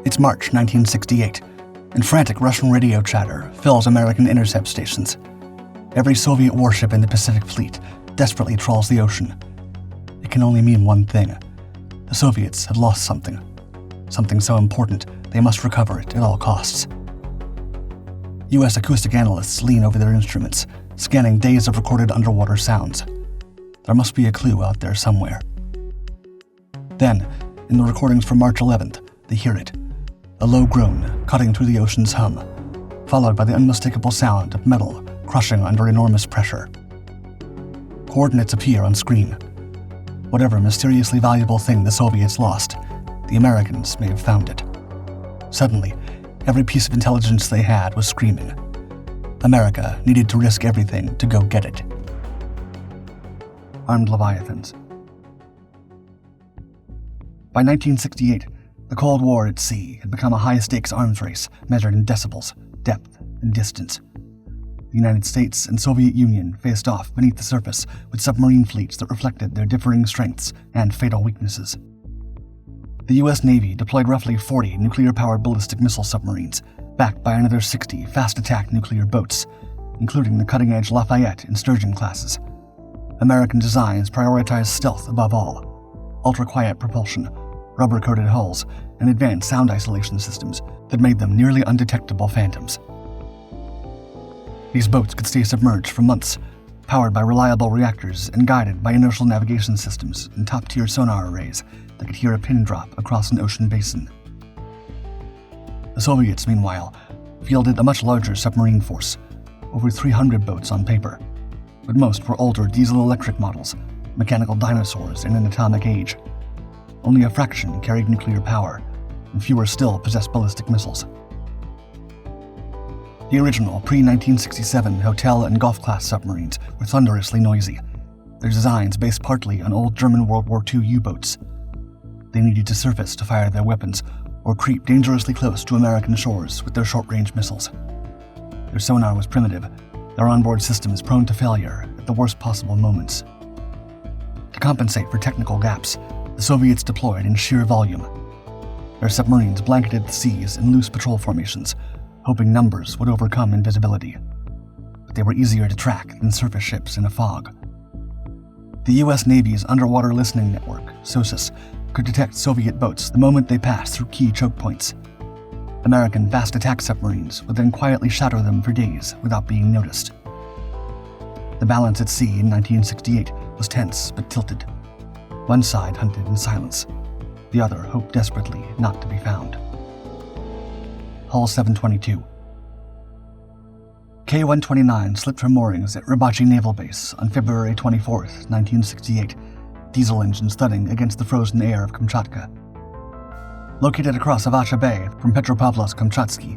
It's March 1968, and frantic Russian radio chatter fills American intercept stations. Every Soviet warship in the Pacific Fleet desperately trawls the ocean. It can only mean one thing. The Soviets have lost something. Something so important they must recover it at all costs. U.S. acoustic analysts lean over their instruments, scanning days of recorded underwater sounds. There must be a clue out there somewhere. Then, in the recordings from March 11th, they hear it. A low groan cutting through the ocean's hum, followed by the unmistakable sound of metal crushing under enormous pressure. Coordinates appear on screen. Whatever mysteriously valuable thing the Soviets lost, the Americans may have found it. Suddenly, every piece of intelligence they had was screaming. America needed to risk everything to go get it. Armed Leviathans. By 1968, the Cold War at sea had become a high-stakes arms race measured in decibels, depth, and distance. The United States and Soviet Union faced off beneath the surface with submarine fleets that reflected their differing strengths and fatal weaknesses. The U.S. Navy deployed roughly 40 nuclear-powered ballistic missile submarines, backed by another 60 fast-attack nuclear boats, including the cutting-edge Lafayette and Sturgeon classes. American designs prioritized stealth above all, ultra-quiet propulsion, rubber-coated hulls, and advanced sound isolation systems that made them nearly undetectable phantoms. These boats could stay submerged for months, powered by reliable reactors and guided by inertial navigation systems and top-tier sonar arrays that could hear a pin drop across an ocean basin. The Soviets, meanwhile, fielded a much larger submarine force, over 300 boats on paper, but most were older diesel-electric models, mechanical dinosaurs in an atomic age. Only a fraction carried nuclear power, and fewer still possessed ballistic missiles. The original pre-1967 Hotel and Golf-class submarines were thunderously noisy, their designs based partly on old German World War II U-boats. They needed to surface to fire their weapons, or creep dangerously close to American shores with their short-range missiles. Their sonar was primitive, their onboard systems prone to failure at the worst possible moments. To compensate for technical gaps, the Soviets deployed in sheer volume. Their submarines blanketed the seas in loose patrol formations, hoping numbers would overcome invisibility. But they were easier to track than surface ships in a fog. The U.S. Navy's Underwater Listening Network, SOSUS, could detect Soviet boats the moment they passed through key choke points. American fast attack submarines would then quietly shadow them for days without being noticed. The balance at sea in 1968 was tense but tilted. One side hunted in silence. The other hoped desperately not to be found. Hull 722. K-129 slipped her moorings at Rybachi Naval Base on February 24, 1968, diesel engines thudding against the frozen air of Kamchatka. Located across Avacha Bay from Petropavlovsk-Kamchatsky,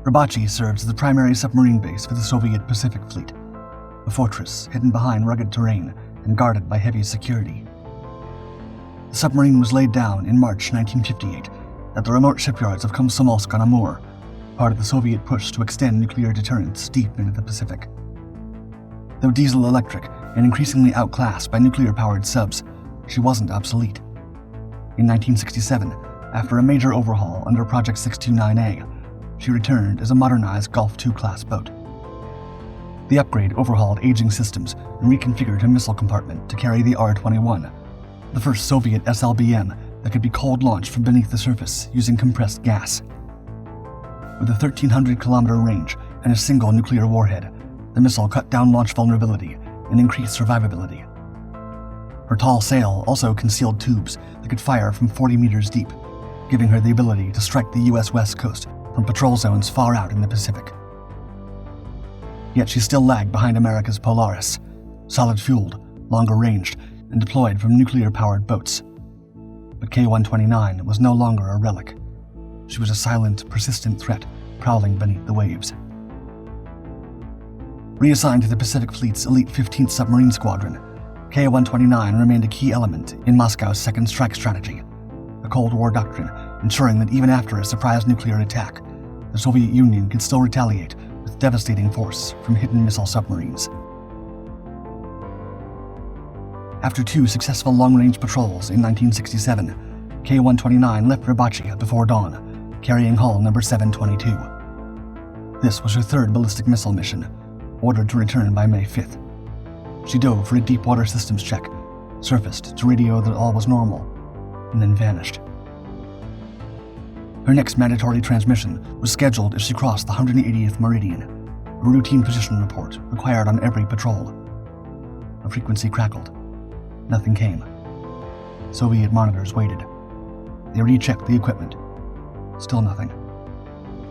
Rybachi serves as the primary submarine base for the Soviet Pacific Fleet, a fortress hidden behind rugged terrain and guarded by heavy security. The submarine was laid down in March 1958 at the remote shipyards of Komsomolsk-on-Amur, part of the Soviet push to extend nuclear deterrence deep into the Pacific. Though diesel-electric and increasingly outclassed by nuclear-powered subs, she wasn't obsolete. In 1967, after a major overhaul under Project 629A, she returned as a modernized Gulf II-class boat. The upgrade overhauled aging systems and reconfigured her missile compartment to carry the R-21, the first Soviet SLBM that could be cold-launched from beneath the surface using compressed gas. With a 1,300-kilometer range and a single nuclear warhead, the missile cut down launch vulnerability and increased survivability. Her tall sail also concealed tubes that could fire from 40 meters deep, giving her the ability to strike the U.S. West Coast from patrol zones far out in the Pacific. Yet she still lagged behind America's Polaris, solid-fueled, longer-ranged, and deployed from nuclear-powered boats. But K-129 was no longer a relic. She was a silent, persistent threat prowling beneath the waves. Reassigned to the Pacific Fleet's elite 15th Submarine Squadron, K-129 remained a key element in Moscow's second strike strategy, a Cold War doctrine ensuring that even after a surprise nuclear attack, the Soviet Union could still retaliate with devastating force from hidden missile submarines. After 2 successful long-range patrols in 1967, K-129 left Rybachi before dawn, carrying hull number 722. This was her third ballistic missile mission, ordered to return by May 5th. She dove for a deep water systems check, surfaced to radio that all was normal, and then vanished. Her next mandatory transmission was scheduled as she crossed the 180th meridian, a routine position report required on every patrol. A frequency crackled. Nothing came. Soviet monitors waited. They rechecked the equipment. Still nothing.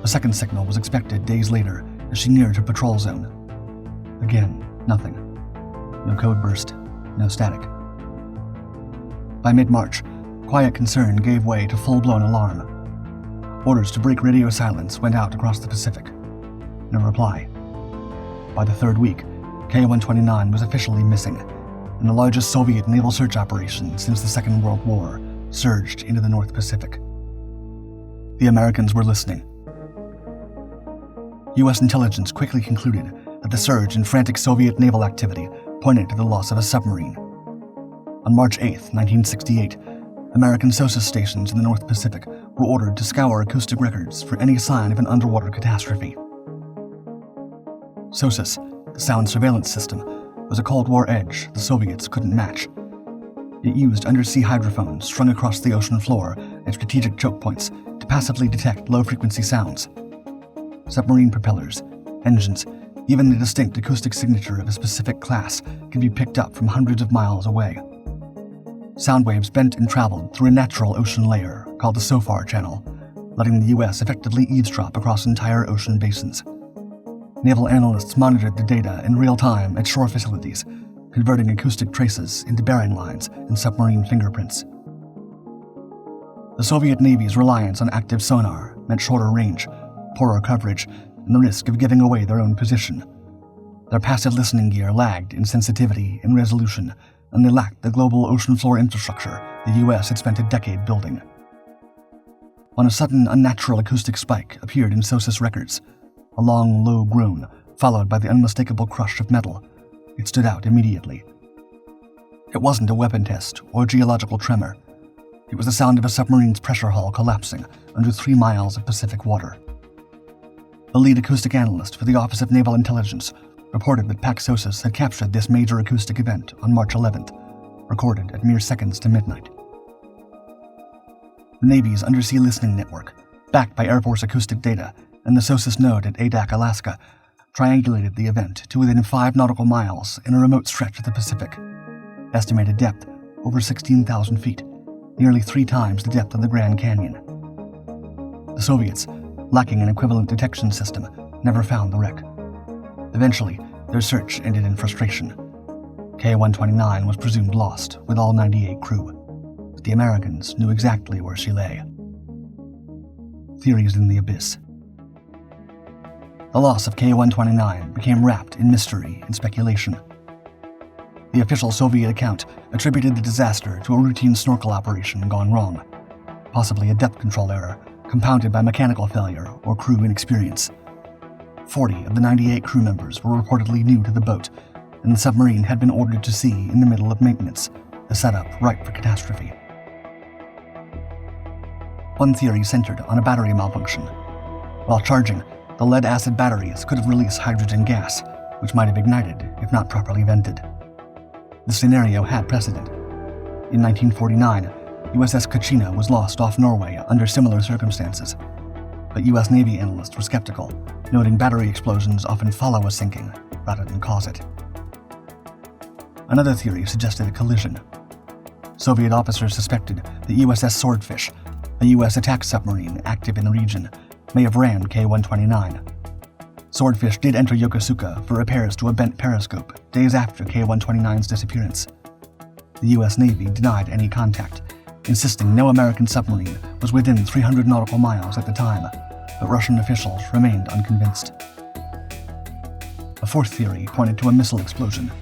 A second signal was expected days later as she neared her patrol zone. Again, nothing. No code burst, no static. By mid-March, quiet concern gave way to full-blown alarm. Orders to break radio silence went out across the Pacific. No reply. By the third week, K-129 was officially missing, and the largest Soviet naval search operation since the Second World War surged into the North Pacific. The Americans were listening. U.S. intelligence quickly concluded that the surge in frantic Soviet naval activity pointed to the loss of a submarine. On March 8, 1968, American SOSUS stations in the North Pacific were ordered to scour acoustic records for any sign of an underwater catastrophe. SOSUS, the sound surveillance system, was a Cold War edge the Soviets couldn't match. It used undersea hydrophones strung across the ocean floor at strategic choke points to passively detect low-frequency sounds. Submarine propellers, engines, even the distinct acoustic signature of a specific class could be picked up from hundreds of miles away. Sound waves bent and traveled through a natural ocean layer called the SOFAR channel, letting the U.S. effectively eavesdrop across entire ocean basins. Naval analysts monitored the data in real time at shore facilities, converting acoustic traces into bearing lines and submarine fingerprints. The Soviet Navy's reliance on active sonar meant shorter range, poorer coverage, and the risk of giving away their own position. Their passive listening gear lagged in sensitivity and resolution, and they lacked the global ocean floor infrastructure the U.S. had spent a decade building. When a sudden, unnatural acoustic spike appeared in SOSUS records, a long, low groan, followed by the unmistakable crush of metal, it stood out immediately. It wasn't a weapon test or geological tremor. It was the sound of a submarine's pressure hull collapsing under 3 miles of Pacific water. The lead acoustic analyst for the Office of Naval Intelligence reported that PAC-SOSUS had captured this major acoustic event on March 11th, recorded at mere seconds to midnight. The Navy's undersea listening network, backed by Air Force acoustic data, and the SOSUS node at Adak, Alaska, triangulated the event to within 5 nautical miles in a remote stretch of the Pacific. Estimated depth, over 16,000 feet, nearly 3 times the depth of the Grand Canyon. The Soviets, lacking an equivalent detection system, never found the wreck. Eventually, their search ended in frustration. K-129 was presumed lost with all 98 crew, but the Americans knew exactly where she lay. Theories in the abyss. The loss of K-129 became wrapped in mystery and speculation. The official Soviet account attributed the disaster to a routine snorkel operation gone wrong, possibly a depth control error compounded by mechanical failure or crew inexperience. 40 of the 98 crew members were reportedly new to the boat, and the submarine had been ordered to sea in the middle of maintenance, a setup ripe for catastrophe. One theory centered on a battery malfunction. While charging, the lead-acid batteries could have released hydrogen gas, which might have ignited if not properly vented. The scenario had precedent. In 1949, USS Kachina was lost off Norway under similar circumstances, but U.S. Navy analysts were skeptical, noting battery explosions often follow a sinking rather than cause it. Another theory suggested a collision. Soviet officers suspected the USS Swordfish, a U.S. attack submarine active in the region, may have rammed K-129. Swordfish did enter Yokosuka for repairs to a bent periscope days after K-129's disappearance. The U.S. Navy denied any contact, insisting no American submarine was within 300 nautical miles at the time, but Russian officials remained unconvinced. A fourth theory pointed to a missile explosion.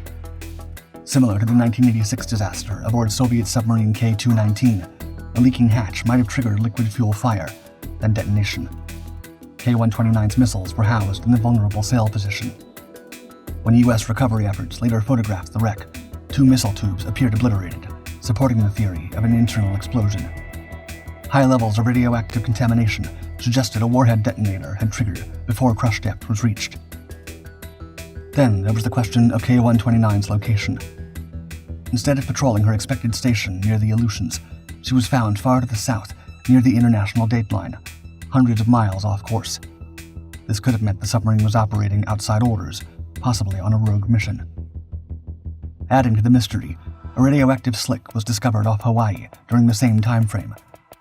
Similar to the 1986 disaster aboard Soviet submarine K-219, a leaking hatch might have triggered liquid fuel fire, then detonation. K-129's missiles were housed in the vulnerable sail position. When U.S. recovery efforts later photographed the wreck, 2 missile tubes appeared obliterated, supporting the theory of an internal explosion. High levels of radioactive contamination suggested a warhead detonator had triggered before crush depth was reached. Then there was the question of K-129's location. Instead of patrolling her expected station near the Aleutians, she was found far to the south, near the international dateline, hundreds of miles off course. This could have meant the submarine was operating outside orders, possibly on a rogue mission. Adding to the mystery, a radioactive slick was discovered off Hawaii during the same time frame,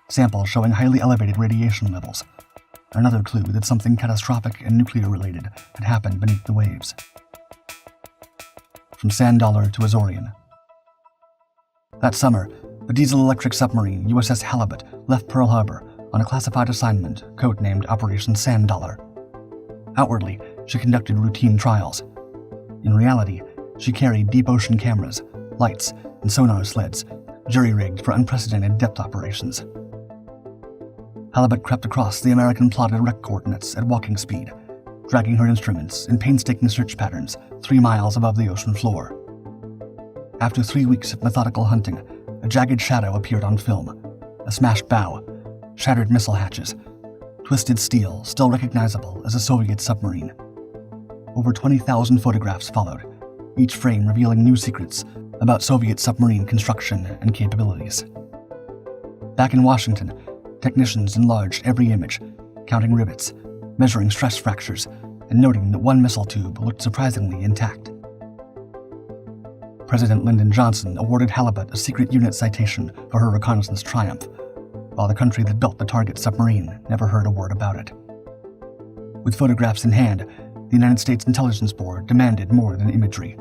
samples showing highly elevated radiation levels, another clue that something catastrophic and nuclear-related had happened beneath the waves. From Sand Dollar to Azorian. That summer, the diesel-electric submarine USS Halibut left Pearl Harbor on a classified assignment codenamed Operation Sand Dollar. Outwardly, she conducted routine trials. In reality, she carried deep ocean cameras, lights, and sonar sleds, jury-rigged for unprecedented depth operations. Halibut crept across the American-plotted wreck coordinates at walking speed, dragging her instruments in painstaking search patterns 3 miles above the ocean floor. After 3 weeks of methodical hunting, a jagged shadow appeared on film, a smashed bow, shattered missile hatches, twisted steel still recognizable as a Soviet submarine. Over 20,000 photographs followed, each frame revealing new secrets about Soviet submarine construction and capabilities. Back in Washington, technicians enlarged every image, counting rivets, measuring stress fractures, and noting that one missile tube looked surprisingly intact. President Lyndon Johnson awarded Halibut a secret unit citation for her reconnaissance triumph, while the country that built the target submarine never heard a word about it. With photographs in hand, the United States Intelligence Board demanded more than imagery.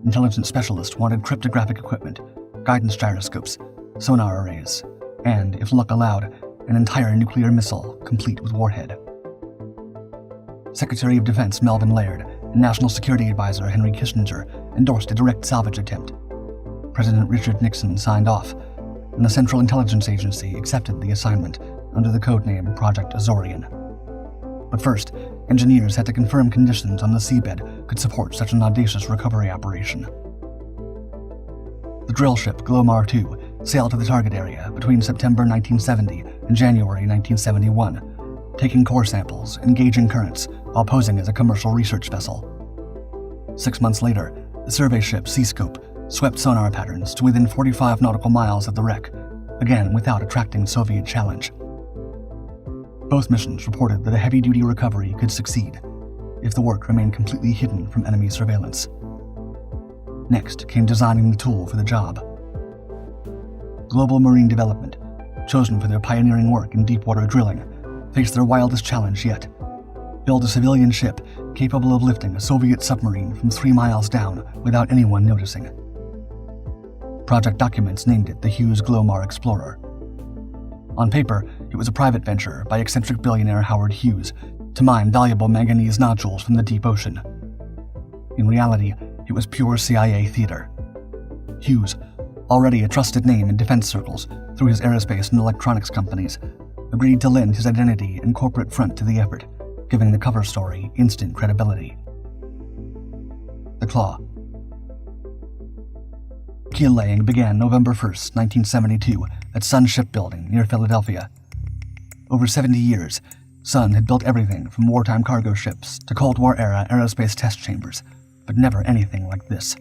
Intelligence specialists wanted cryptographic equipment, guidance gyroscopes, sonar arrays, and, if luck allowed, an entire nuclear missile complete with warhead. Secretary of Defense Melvin Laird and National Security Advisor Henry Kissinger endorsed a direct salvage attempt. President Richard Nixon signed off, and the Central Intelligence Agency accepted the assignment under the codename Project Azorian. But first, engineers had to confirm conditions on the seabed could support such an audacious recovery operation. The drill ship Glomar II sailed to the target area between September 1970 and January 1971, taking core samples and gauging currents while posing as a commercial research vessel. 6 months later, the survey ship Seascope swept sonar patterns to within 45 nautical miles of the wreck, again without attracting Soviet challenge. Both missions reported that a heavy-duty recovery could succeed if the work remained completely hidden from enemy surveillance. Next came designing the tool for the job. Global Marine Development, chosen for their pioneering work in deepwater drilling, faced their wildest challenge yet: build a civilian ship capable of lifting a Soviet submarine from 3 miles down without anyone noticing. Project documents named it the Hughes Glomar Explorer. On paper, it was a private venture by eccentric billionaire Howard Hughes to mine valuable manganese nodules from the deep ocean. In reality, it was pure CIA theater. Hughes, already a trusted name in defense circles through his aerospace and electronics companies, agreed to lend his identity and corporate front to the effort, giving the cover story instant credibility. The Claw. Keel laying began November 1, 1972, at Sun Shipbuilding near Philadelphia. Over 70 years, Sun had built everything from wartime cargo ships to Cold War-era aerospace test chambers, but never anything like this: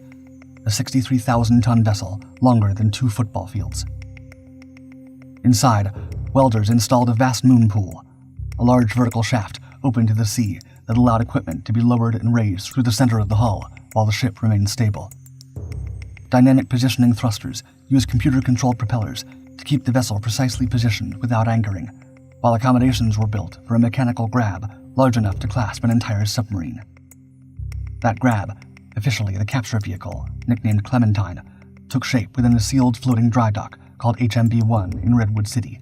a 63,000-ton vessel longer than 2 football fields. Inside, welders installed a vast moon pool, a large vertical shaft open to the sea that allowed equipment to be lowered and raised through the center of the hull while the ship remained stable. Dynamic positioning thrusters used computer-controlled propellers to keep the vessel precisely positioned without anchoring, while accommodations were built for a mechanical grab large enough to clasp an entire submarine. That grab, officially the capture vehicle, nicknamed Clementine, took shape within a sealed floating dry dock called HMB-1 in Redwood City.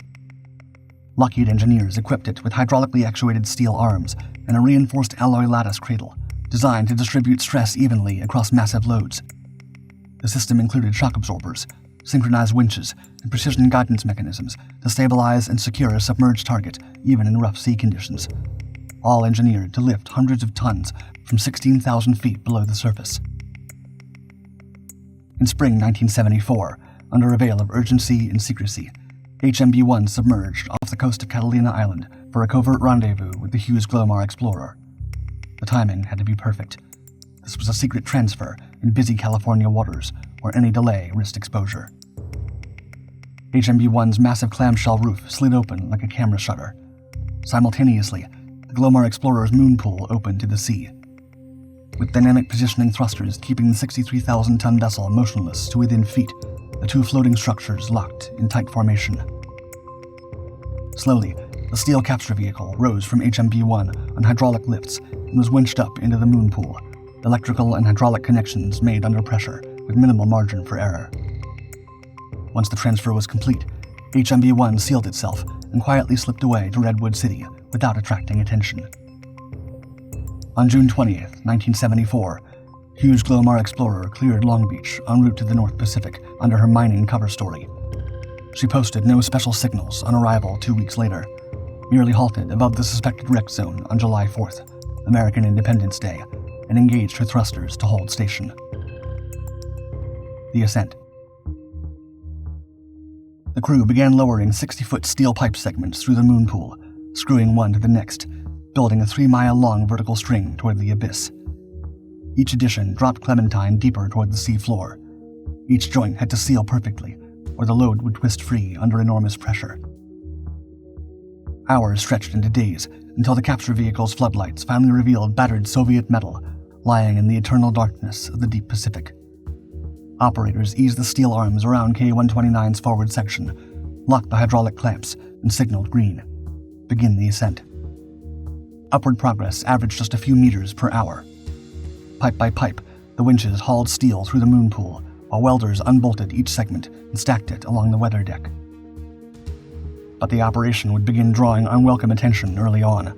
Lockheed engineers equipped it with hydraulically actuated steel arms and a reinforced alloy lattice cradle, designed to distribute stress evenly across massive loads. The system included shock absorbers, synchronized winches, and precision guidance mechanisms to stabilize and secure a submerged target even in rough sea conditions, all engineered to lift hundreds of tons from 16,000 feet below the surface. In spring 1974, under a veil of urgency and secrecy, HMB-1 submerged off the coast of Catalina Island for a covert rendezvous with the Hughes Glomar Explorer. The timing had to be perfect. This was a secret transfer in busy California waters where any delay risked exposure. HMB-1's massive clamshell roof slid open like a camera shutter. Simultaneously, the Glomar Explorer's moon pool opened to the sea, with dynamic positioning thrusters keeping the 63,000-ton vessel motionless to within feet. The two floating structures locked in tight formation. Slowly, the steel capture vehicle rose from HMB-1 on hydraulic lifts and was winched up into the moon pool, electrical and hydraulic connections made under pressure with minimal margin for error. Once the transfer was complete, HMB-1 sealed itself and quietly slipped away to Redwood City without attracting attention. On June 20th, 1974, Hughes Glomar Explorer cleared Long Beach en route to the North Pacific under her mining cover story. She posted no special signals on arrival 2 weeks later, merely halted above the suspected wreck zone on July 4th, American Independence Day, and engaged her thrusters to hold station. The ascent. The crew began lowering 60-foot steel pipe segments through the moon pool, screwing one to the next, building a 3-mile-long vertical string toward the abyss. Each addition dropped Clementine deeper toward the sea floor. Each joint had to seal perfectly, or the load would twist free under enormous pressure. Hours stretched into days until the capture vehicle's floodlights finally revealed battered Soviet metal lying in the eternal darkness of the deep Pacific. Operators eased the steel arms around K-129's forward section, locked the hydraulic clamps, and signaled green. Begin the ascent. Upward progress averaged just a few meters per hour. Pipe by pipe, the winches hauled steel through the moon pool, while welders unbolted each segment and stacked it along the weather deck. But the operation would begin drawing unwelcome attention early on.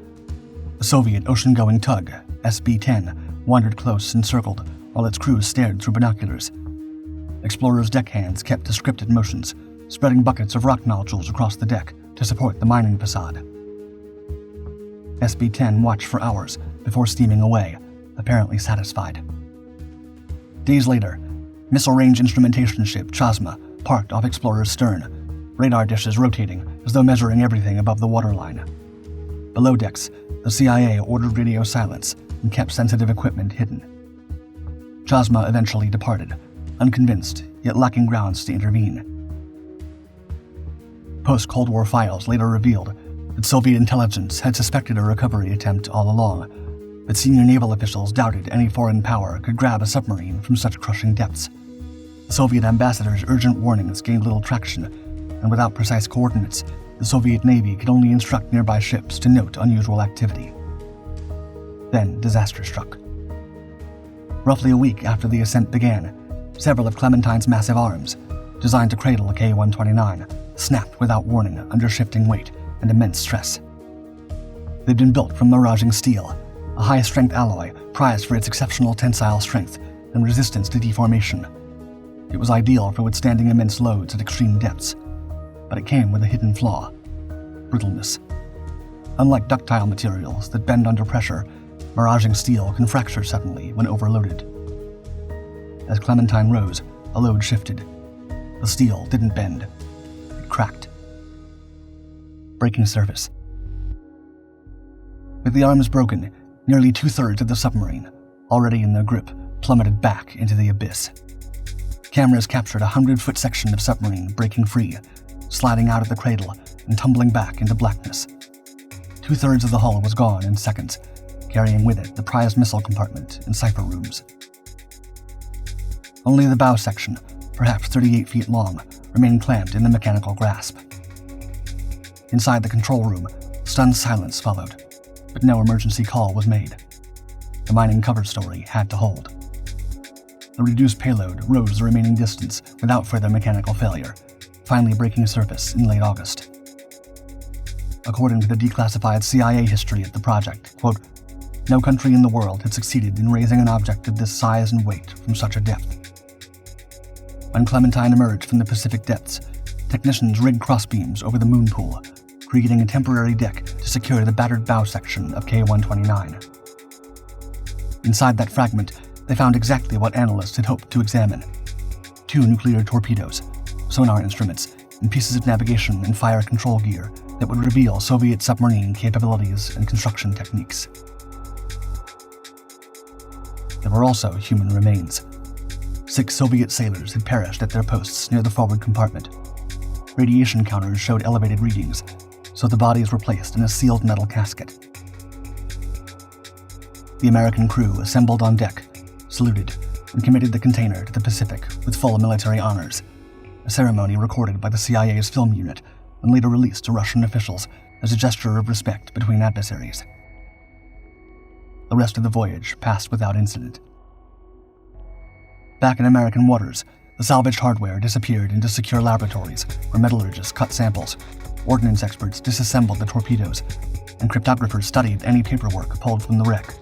The Soviet ocean-going tug, SB-10, wandered close and circled while its crew stared through binoculars. Explorers' deckhands kept to scripted motions, spreading buckets of rock nodules across the deck to support the mining facade. SB-10 watched for hours before steaming away, apparently satisfied. Days later, missile-range instrumentation ship Chasma parked off Explorer's stern, radar dishes rotating as though measuring everything above the waterline. Below decks, the CIA ordered radio silence and kept sensitive equipment hidden. Chasma eventually departed, unconvinced yet lacking grounds to intervene. Post-Cold War files later revealed that Soviet intelligence had suspected a recovery attempt all along, but senior naval officials doubted any foreign power could grab a submarine from such crushing depths. The Soviet ambassador's urgent warnings gained little traction, and without precise coordinates, the Soviet Navy could only instruct nearby ships to note unusual activity. Then disaster struck. Roughly a week after the ascent began, several of Clementine's massive arms, designed to cradle K-129, snapped without warning under shifting weight and immense stress. They'd been built from miraging steel, a high-strength alloy prized for its exceptional tensile strength and resistance to deformation. It was ideal for withstanding immense loads at extreme depths, but it came with a hidden flaw: brittleness. Unlike ductile materials that bend under pressure, miraging steel can fracture suddenly when overloaded. As Clementine rose, a load shifted. The steel didn't bend. It cracked. Breaking surface. With the arms broken, nearly 2/3 of the submarine, already in their grip, plummeted back into the abyss. Cameras captured a 100-foot section of submarine breaking free, sliding out of the cradle and tumbling back into blackness. 2/3 of the hull was gone in seconds, carrying with it the prized missile compartment and cipher rooms. Only the bow section, perhaps 38 feet long, remained clamped in the mechanical grasp. Inside the control room, stunned silence followed, but no emergency call was made. The mining cover story had to hold. The reduced payload rose the remaining distance without further mechanical failure, finally breaking surface in late August. According to the declassified CIA history of the project, quote, "No country in the world had succeeded in raising an object of this size and weight from such a depth." When Clementine emerged from the Pacific depths, technicians rigged crossbeams over the moon pool, creating a temporary deck to secure the battered bow section of K-129. Inside that fragment, they found exactly what analysts had hoped to examine: 2 nuclear torpedoes, sonar instruments, and pieces of navigation and fire control gear that would reveal Soviet submarine capabilities and construction techniques. There were also human remains. 6 Soviet sailors had perished at their posts near the forward compartment. Radiation counters showed elevated readings, so the bodies were placed in a sealed metal casket. The American crew assembled on deck, saluted, and committed the container to the Pacific with full military honors, a ceremony recorded by the CIA's film unit and later released to Russian officials as a gesture of respect between adversaries. The rest of the voyage passed without incident. Back in American waters, the salvaged hardware disappeared into secure laboratories where metallurgists cut samples, ordnance experts disassembled the torpedoes, and cryptographers studied any paperwork pulled from the wreck.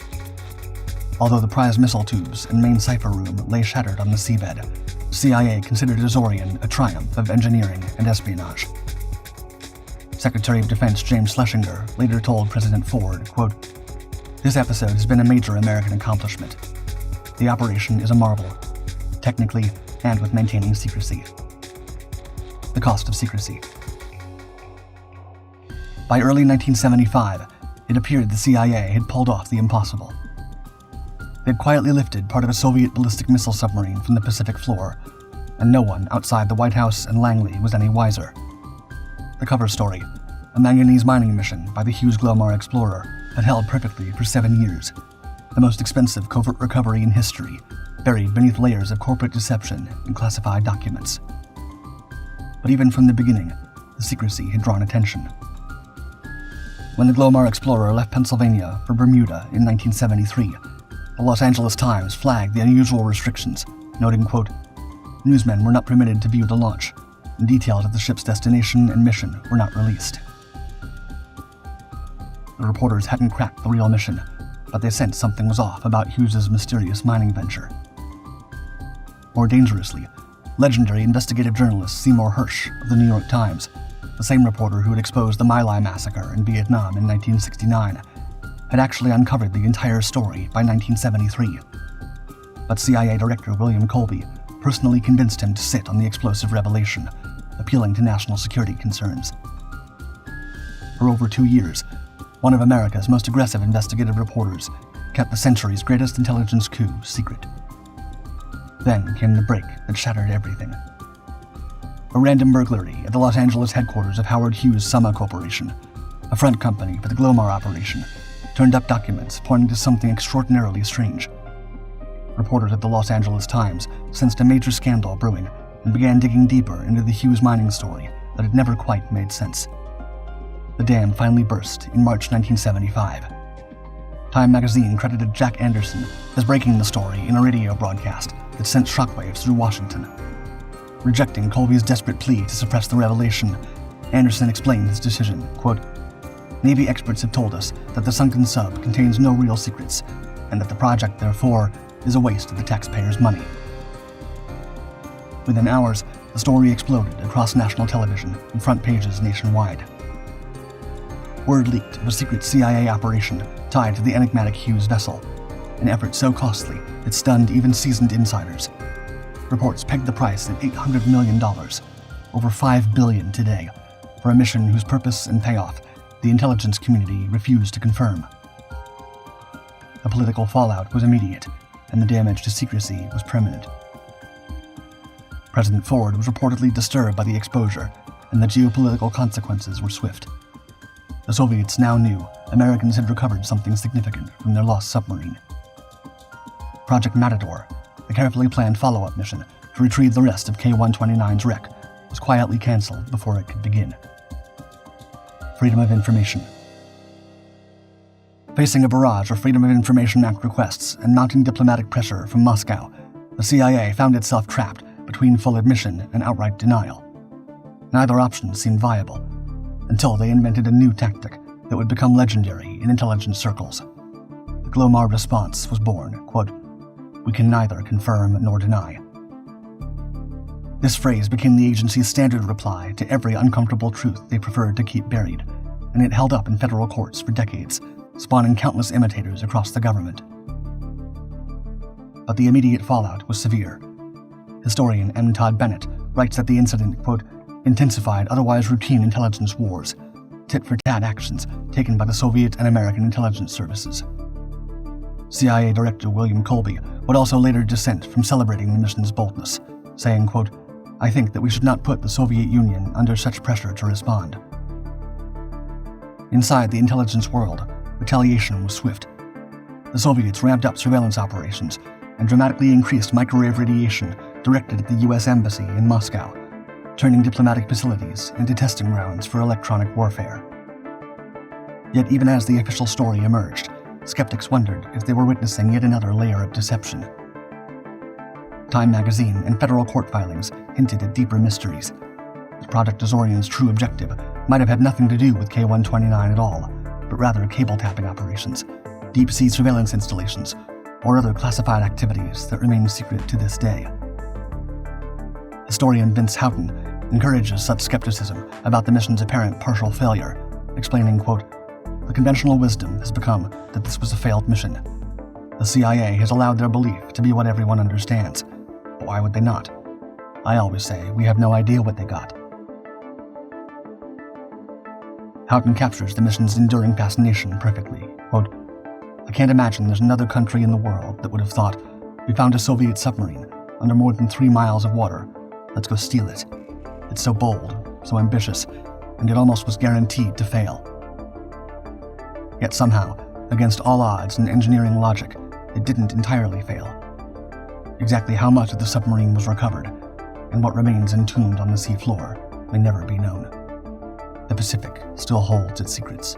Although the prize missile tubes and main cipher room lay shattered on the seabed, CIA considered Azorian a triumph of engineering and espionage. Secretary of Defense James Schlesinger later told President Ford, quote, "This episode has been a major American accomplishment. The operation is a marvel, technically and with maintaining secrecy." The cost of secrecy. By early 1975, it appeared the CIA had pulled off the impossible. They had quietly lifted part of a Soviet ballistic missile submarine from the Pacific floor, and no one outside the White House and Langley was any wiser. The cover story, a manganese mining mission by the Hughes Glomar Explorer, had held perfectly for 7 years, the most expensive covert recovery in history, buried beneath layers of corporate deception and classified documents. But even from the beginning, the secrecy had drawn attention. When the Glomar Explorer left Pennsylvania for Bermuda in 1973, the Los Angeles Times flagged the unusual restrictions, noting, quote, "Newsmen were not permitted to view the launch, and details of the ship's destination and mission were not released." The reporters hadn't cracked the real mission, but they sensed something was off about Hughes's mysterious mining venture. More dangerously, legendary investigative journalist Seymour Hersh of the New York Times, the same reporter who had exposed the My Lai massacre in Vietnam in 1969, had actually uncovered the entire story by 1973. But CIA Director William Colby personally convinced him to sit on the explosive revelation, appealing to national security concerns. For over 2 years, one of America's most aggressive investigative reporters kept the century's greatest intelligence coup secret. Then came the break that shattered everything. A random burglary at the Los Angeles headquarters of Howard Hughes Summa Corporation, a front company for the Glomar operation, turned up documents pointing to something extraordinarily strange. Reporters at the Los Angeles Times sensed a major scandal brewing and began digging deeper into the Hughes mining story that had never quite made sense. The dam finally burst in March 1975. Time magazine credited Jack Anderson as breaking the story in a radio broadcast that sent shockwaves through Washington. Rejecting Colby's desperate plea to suppress the revelation, Anderson explained his decision, quote, "Navy experts have told us that the sunken sub contains no real secrets, and that the project, therefore, is a waste of the taxpayers' money." Within hours, the story exploded across national television and front pages nationwide. Word leaked of a secret CIA operation tied to the enigmatic Hughes vessel, an effort so costly it stunned even seasoned insiders. Reports pegged the price at $800 million, over $5 billion today, for a mission whose purpose and payoff the intelligence community refused to confirm. The political fallout was immediate, and the damage to secrecy was permanent. President Ford was reportedly disturbed by the exposure, and the geopolitical consequences were swift. The Soviets now knew Americans had recovered something significant from their lost submarine. Project Matador, the carefully planned follow-up mission to retrieve the rest of K-129's wreck, was quietly cancelled before it could begin. Freedom of information. Facing a barrage of Freedom of Information Act requests and mounting diplomatic pressure from Moscow, the CIA found itself trapped between full admission and outright denial. Neither option seemed viable, until they invented a new tactic that would become legendary in intelligence circles. The Glomar response was born, quote, "We can neither confirm nor deny." This phrase became the agency's standard reply to every uncomfortable truth they preferred to keep buried, and it held up in federal courts for decades, spawning countless imitators across the government. But the immediate fallout was severe. Historian M. Todd Bennett writes that the incident, quote, intensified otherwise routine intelligence wars, tit-for-tat actions taken by the Soviet and American intelligence services. CIA Director William Colby would also later dissent from celebrating the mission's boldness, saying, quote, "I think that we should not put the Soviet Union under such pressure to respond." Inside the intelligence world, retaliation was swift. The Soviets ramped up surveillance operations and dramatically increased microwave radiation directed at the U.S. Embassy in Moscow, turning diplomatic facilities into testing grounds for electronic warfare. Yet even as the official story emerged, skeptics wondered if they were witnessing yet another layer of deception. Time magazine and federal court filings hinted at deeper mysteries. Project Azorian's true objective might have had nothing to do with K-129 at all, but rather cable tapping operations, deep-sea surveillance installations, or other classified activities that remain secret to this day. Historian Vince Houghton encourages such skepticism about the mission's apparent partial failure, explaining, quote, "The conventional wisdom has become that this was a failed mission. The CIA has allowed their belief to be what everyone understands. But why would they not? I always say we have no idea what they got." Houghton captures the mission's enduring fascination perfectly. Quote, "I can't imagine there's another country in the world that would have thought, we found a Soviet submarine under more than 3 miles of water. Let's go steal it. It's so bold, so ambitious, and it almost was guaranteed to fail." Yet somehow, against all odds and engineering logic, it didn't entirely fail. Exactly how much of the submarine was recovered, and what remains entombed on the seafloor, may never be known. The Pacific still holds its secrets.